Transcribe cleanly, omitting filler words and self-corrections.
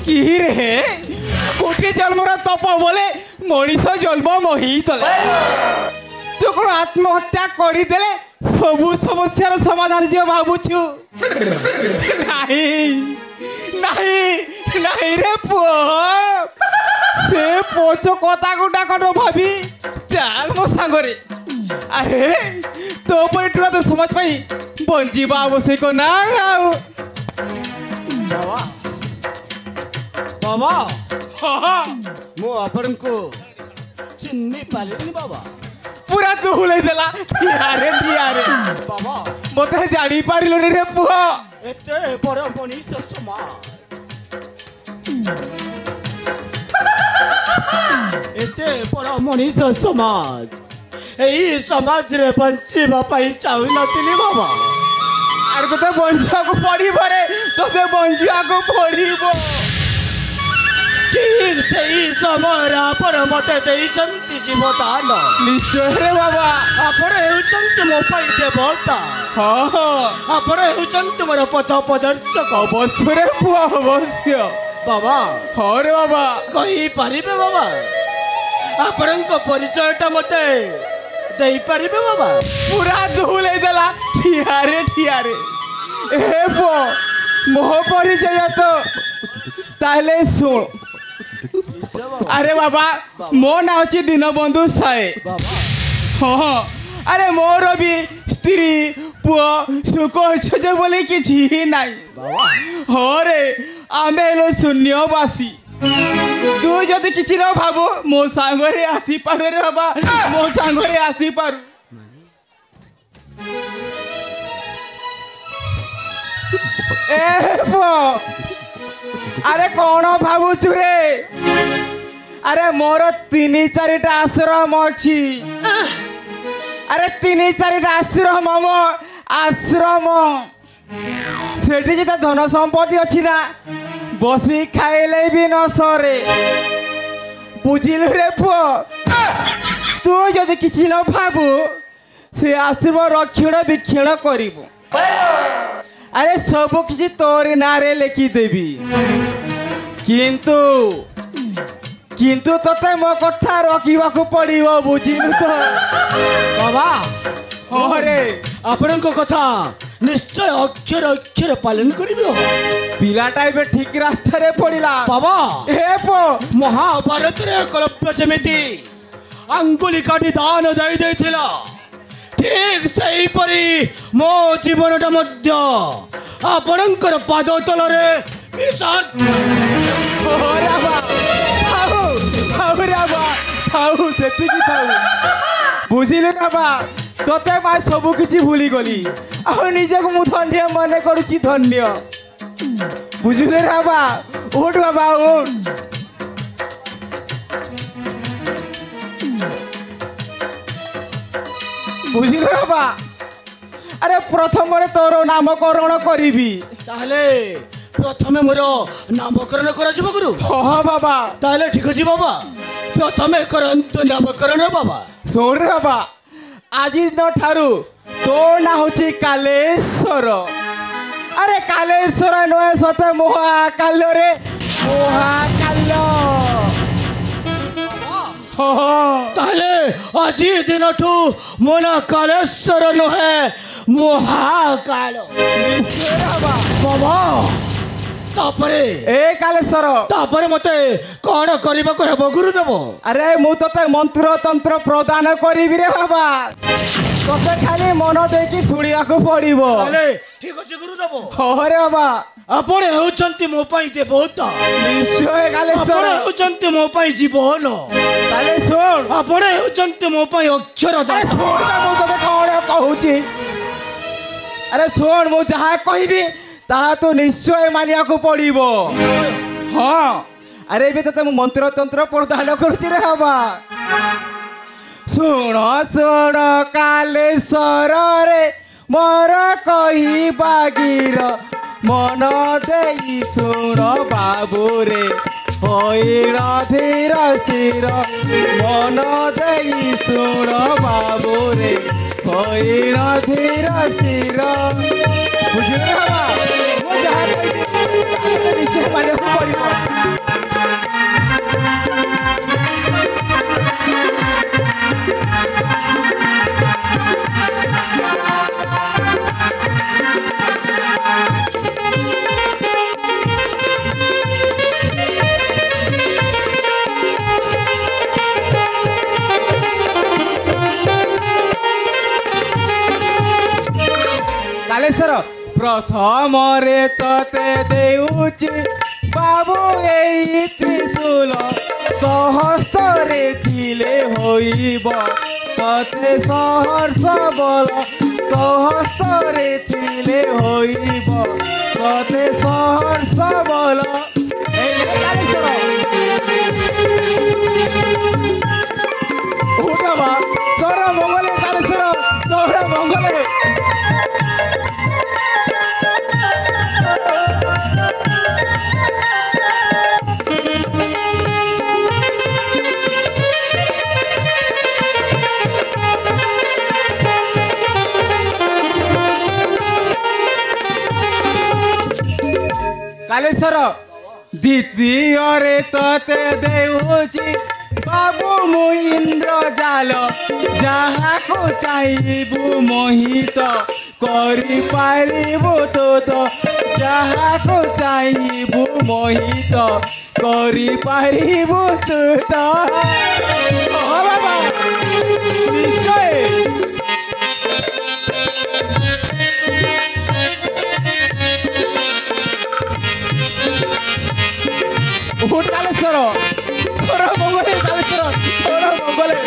কি রে কোটি জন্মর তপ বলে মଣିষ জন্ম মহি তলে তু কোন আত্মহত্যা করিদেলে সবু সমস্যার সমাধান যে ভাবুছু নাই নাই নাই রে পুଅ সে পোচ কথা গুটা কোন ভাবি চাল মো সাঙ্গরে আরে তো পরে টুরা সমাজ পাই বঞ্চিবা আবশ্যক না আও बाबा बाबा मो अपन को चिन्नी पालिनी बाबा पूरा तू हुले देला यारे बाबा मते जानी पारिलो रे पुआ एते पर मनीष समा एते पर मनीष समाज एई समाज रे बंचिबा पई चाहु नथिली बाबा आर को तो बंचिया को पड़ी भरे तो ते बंचिया को पड़ीबो ठीक सही समय पर मते देइछंती जीवदान निश्चय रे बाबा आपण हेउछंती मो पई देवता हां आपण हेउछंती मोर पथ प्रदर्शक अवश्य रे पुआ अवश्य बाबा हाँ रे बाबा कही पारिबे बाबा आपणको परिचयटा मते देई पारिबे बाबा पूरा धुले देला ठियारे ए पुआ मोह परिचय तो ताहले सुन अरे बाबा मो ना होची दीनबंधु साए हाँ अरे मोर भी स्त्री पुआ सुख अच्छे बोले किसी नहीं हाँ रे आमे हेलो शून्यवासी तू जदि किसी न भाबो मो सांगरे आसी पारो रे बाबा मो सांगरे आसी पारो ए पुआ अरे कौन भावुचु रे अरे मोर 3-4टा आश्रम अच्छी अरे 3-4टा आश्रम मो आश्रम सेठी जिते धन संपत्ति अच्छी ना बसी खाइले भी न सरे बुझिलु रे पुओ तू जदि किछि न भाबू से आश्रम रक्षण विक्षण करिबो अरे सब किसी तोर नारे लिखी देवी किंतु किंतु तते मो कथा रखिबा को पड़िबो बुझिलु तो बाबा अरे आपणको कथा निश्चय अक्षर अक्षर पालन करिबो पिलाटा बे ठीक रास्ता रे पड़िला बाबा ए पो महाभारत रे कल्प्य जेमिति अंगुली काटी दान दई देथिला ठीक सही परी मो जीवनटा मध्य आपणकर पाद तलरे विसर्ज बुझिलु ना बा तोते माय सब किछि भूली गली आ निजे को मु धन्य मने करूची धन्य बुझिलु रे बा उठ बाबा उठ बुझिलु बाबा अरे प्रथम तोर नामकरण करी ताहले प्रथमे मोर नामकरण करा जिवो गुरु हाँ बाबा ताहले ठीक अछि बाबा प्रथमे करंतु नामकरण बाबा सुन रे बाबा आज न ठारू तो ना होची कालेश्वर अरे कालेश्वर नय सते महाकाल रे महाकाल ताहले आजी दिनठू मोना कालेश्वर नहे महाकाल बाबा तापरे ए कालेश्वर तापरे मते कोन करिबा को हेबो गुरुदेव अरे मु तते मंत्र तंत्र प्रदान करिबि रे बाबा तते खाली मन देकी सुनिया को पड़िबो ताले ठीक अछि गुरुदेव हो रे बाबा आपण हेउचंती मो पई देवता निश्चय कालेश्वर आपण हेउचंती मो पई जीवन ताले सुन आपण हेउचंती मो पई अक्षर अरे सुन मु तते कोन कहूची अरे सुन मु जहा कहबी ताहा तो निश्चय मानिया को पड़िबो हाँ अरे भी तो मंत्र तंत्र प्रदान करुची रे बाबा सुन सुन कालेश्वर रे मोर कही बागीर मन देई सुन बाबू रे होइल धीर स्थिर मन देई सुन बाबू रे होइल धीर स्थिर बुझिले बाबा वो जहाँ निश्चय मानिया को पड़िबो প্রথমরে তোতে দেউছি বাবু এই ত্রিশূল সহস্রে থিলে হইব তোতে সহর্ষ বল সহস্রে থিলে হইব তোতে সহর্ষ বল এই কালেশ্বর উঠবা তোর মঙ্গলে কালেশ্বর তোর মঙ্গলে কালেশ্বর দ্বিতীয়রে তোতে দেউছি বাবু মু ইন্দ্র জাল যাহাকু চাইবু মোহিত করি পারিবু তোত যাহাকু চাইবু মোহিত করি পারিবু তোত বাবা নিশ্চয় উঠ কালেশ্বর তোর মঙ্গলে কালেশ্বর তোর মঙ্গলে